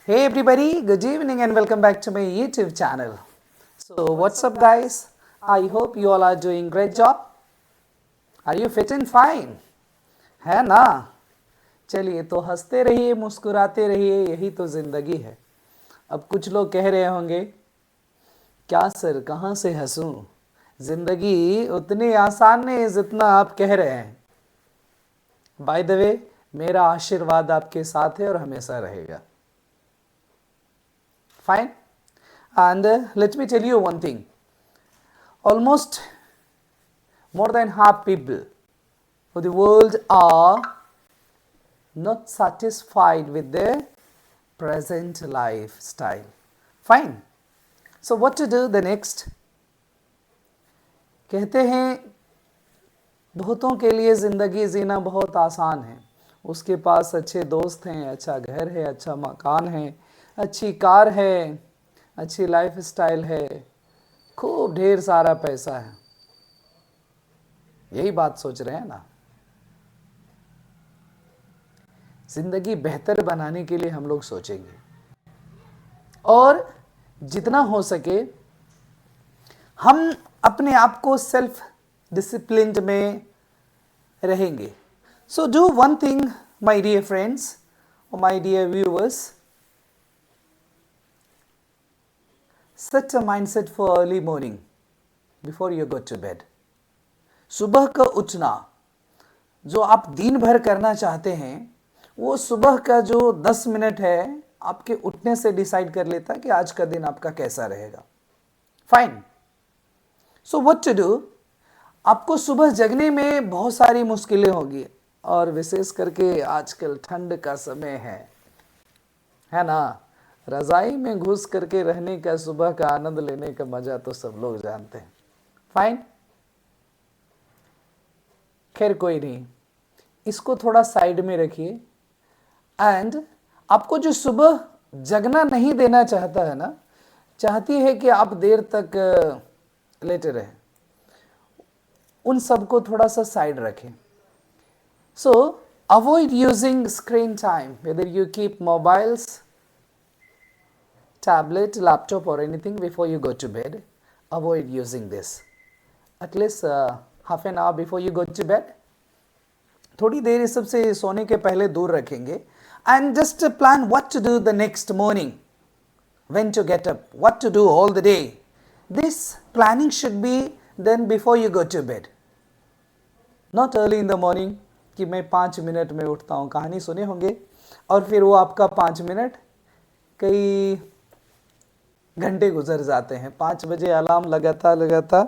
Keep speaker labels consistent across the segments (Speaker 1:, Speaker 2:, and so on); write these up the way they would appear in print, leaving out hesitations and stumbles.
Speaker 1: Hey everybody, good evening and welcome back to my YouTube channel. So what's up guys? I hope you all are doing great job. Are you fit and fine? है ना? चलिए तो हंसते रहिए, मुस्कुराते रहिए, यही तो ज़िंदगी है. अब कुछ लोग कह रहे होंगे, क्या सर कहाँ से हंसूं? ज़िंदगी उतनी आसान नहीं जितना आप कह रहे हैं. बाय द वे, मेरा आशीर्वाद आपके साथ है और हमेशा रहेगा. Fine? And let me tell you one thing. Almost more than half people of the world are not satisfied with their present lifestyle. Fine. So what to do the next? कहते हैं बहुतों के लिए ज़िंदगी जीना बहुत आसान है. उसके पास अच्छे दोस्त हैं, अच्छा घर है, अच्छा मकान है, अच्छी कार है, अच्छी लाइफ स्टाइल है, खूब ढेर सारा पैसा है. यही बात सोच रहे हैं ना? ज़िंदगी बेहतर बनाने के लिए हम लोग सोचेंगे और जितना हो सके हम अपने आप को सेल्फ डिसिप्लिन्ड में रहेंगे. So do one thing my dear friends, my dear viewers, set a mindset for early morning before you go to bed. सुबह का उठना जो आप दिन भर करना चाहते हैं, वो सुबह का जो 10 मिनट है आपके उठने से डिसाइड कर लेता है कि आज का दिन आपका कैसा रहेगा. Fine. So what to do? आपको सुबह जगने में बहुत सारी मुश्किलें होगी और विशेष करके आजकल ठंड का समय है ना? रज़ाई में घुस करके रहने का, सुबह का आनंद लेने का मजा तो सब लोग जानते हैं. फाइन. खैर कोई नहीं, इसको थोड़ा साइड में रखिए. एंड आपको जो सुबह जगना नहीं देना चाहता है ना, चाहती है कि आप देर तक लेटे रहें, उन सबको थोड़ा सा साइड रखें. सो avoid using screen time, whether you keep mobiles, tablet, laptop or anything before you go to bed. Avoid using this. At least half an hour before you go to bed. थोड़ी देर इस सब से सोने के पहले दूर रखेंगे. And just plan what to do the next morning. When to get up, what to do all the day. This planning should be done before you go to bed. Not early in the morning कि मैं 5 minute में उठता हूँ. कहानी सुने होंगे और फिर वो आपका 5 मिनट कई घंटे गुजर जाते हैं. 5 बजे अलार्म लगाता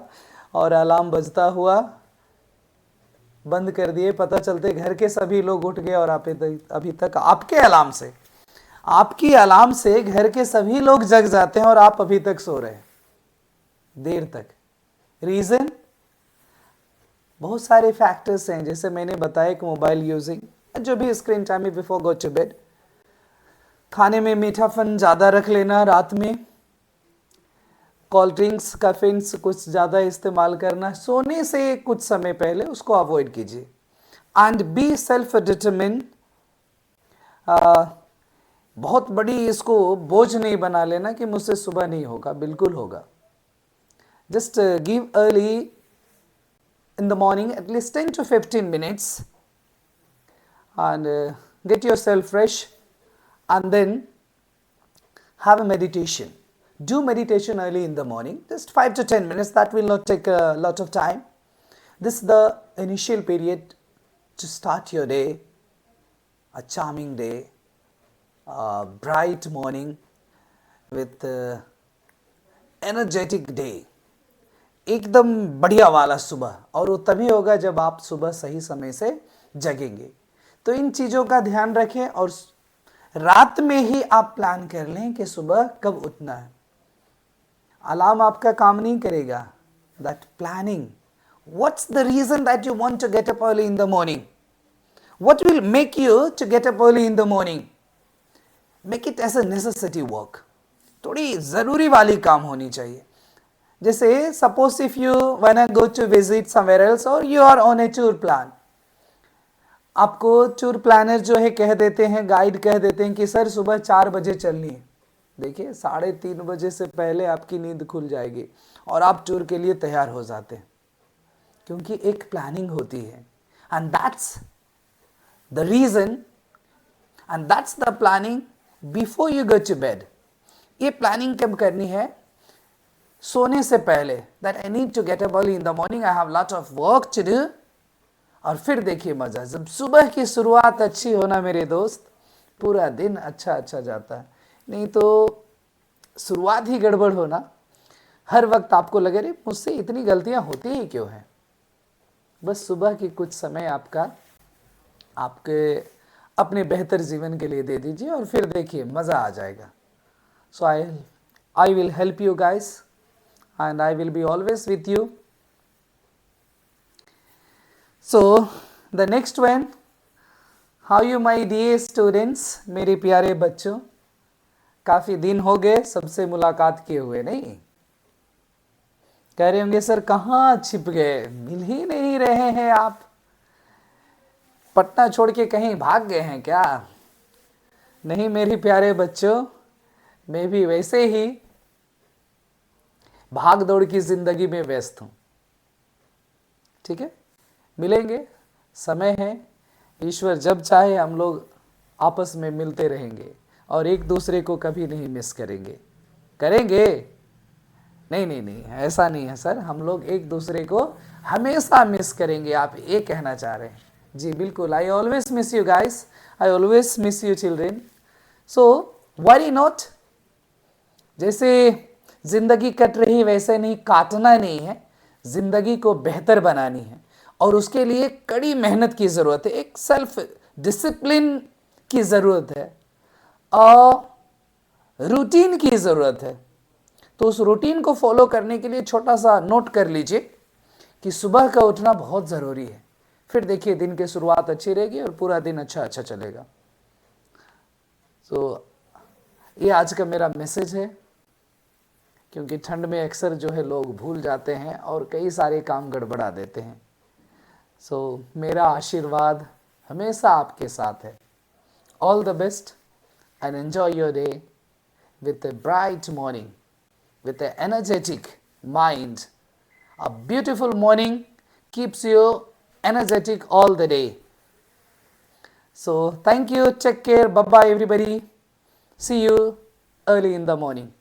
Speaker 1: और अलार्म बजता हुआ बंद कर दिए, पता चलते घर के सभी लोग उठ गए और अभी तक आपकी अलार्म से घर के सभी लोग जग जाते हैं और आप अभी तक सो रहे हैं देर तक. रीजन बहुत सारे फैक्टर्स हैं, जैसे मैंने बताया कि मोबाइल यूजिंग, जो भी screen time before go to bed, खाने में मीठापन ज़्यादा रख लेना रात में, कोल्ड ड्रिंक्स, कैफीन्स कुछ ज़्यादा इस्तेमाल करना, सोने से कुछ समय पहले उसको अवॉइड कीजिए. And be self determine. बहुत बड़ी इसको बोझ नहीं बना लेना कि मुझसे सुबह नहीं होगा, बिल्कुल होगा. Just give early in the morning at least 10 to 15 minutes and get yourself fresh and then have a meditation. Do meditation early in the morning, just 5 to 10 minutes. That will not take a lot of time. This is the initial period to start your day, a charming day, a bright morning with energetic day. एकदम बढ़िया वाला सुबह, और वो तभी होगा जब आप सुबह सही समय से जगेंगे. तो इन चीज़ों का ध्यान रखें और रात में ही आप प्लान कर लें कि सुबह कब उठना है. अलार्म आपका काम नहीं करेगा. That planning, what's the reason that you want to get up early in the morning? What will make you to get up early in the morning? Make it as a necessity work. थोड़ी ज़रूरी वाली काम होनी चाहिए. जैसे suppose if you when I go to visit somewhere else और you are on a tour plan, आपको tour planner जो है कह देते हैं, गाइड कह देते हैं कि सर सुबह 4 बजे चलनी है। देखिए 3:30 बजे से पहले आपकी नींद खुल जाएगी और आप टूर के लिए तैयार हो जाते हैं, क्योंकि एक प्लानिंग होती है। And that's the reason and that's the planning before you go to bed. ये प्लानिंग कब करनी है? सोने से पहले, that I need to get up early in the morning, I have lot of work to do. और फिर देखिए मजा, जब सुबह की शुरुआत अच्छी होना मेरे दोस्त, पूरा दिन अच्छा अच्छा जाता है। नहीं तो शुरुआत ही गड़बड़ होना, हर वक्त आपको लगे रे मुझसे इतनी गलतियां होती ही क्यों हैं। बस सुबह की कुछ समय आपका आपके अपने बेहतर जीवन के लिए दे दीजिए और फिर देखिए मज़ा आ जाएगा। So I will help you guys and I will be always with you. So the next one, how you my dear students, मेरे प्यारे बच्चों, काफ़ी दिन हो गए सबसे मुलाकात किए हुए, नहीं? कह रहे होंगे सर कहाँ छिप गए, मिल ही नहीं रहे हैं आप, पटना छोड़ के कहीं भाग गए हैं क्या? नहीं मेरे प्यारे बच्चों, मैं भी वैसे ही भाग दौड़ की जिंदगी में व्यस्त हूं। ठीक है, मिलेंगे, समय है, ईश्वर जब चाहे हम लोग आपस में मिलते रहेंगे और एक दूसरे को कभी नहीं मिस करेंगे। करेंगे? नहीं नहीं नहीं, ऐसा नहीं है सर, हम लोग एक दूसरे को हमेशा मिस करेंगे, आप ये कहना चाह रहे हैं? जी बिल्कुल, I always miss you guys, I always miss you children. So worry not, जैसे जिंदगी कट रही वैसे नहीं काटना नहीं है, जिंदगी को बेहतर बनानी है और उसके लिए कड़ी मेहनत की ज़रूरत है, एक सेल्फ डिसिप्लिन की ज़रूरत है और रूटीन की ज़रूरत है। तो उस रूटीन को फॉलो करने के लिए छोटा सा नोट कर लीजिए कि सुबह का उठना बहुत ज़रूरी है। फिर देखिए दिन की शुरुआत अच्छी रहेगी और पूरा दिन अच्छा अच्छा चलेगा। तो ये आज का मेरा मैसेज है, क्योंकि ठंड में अक्सर जो है लोग भूल जाते हैं और कई सारे काम गड़बड़ा देते हैं। सो मेरा आशीर्वाद हमेशा आपके साथ है। All the best and enjoy your day with a bright morning, with an energetic mind. A beautiful morning keeps you energetic all the day. So thank you, take care, bye bye everybody. See you early in the morning.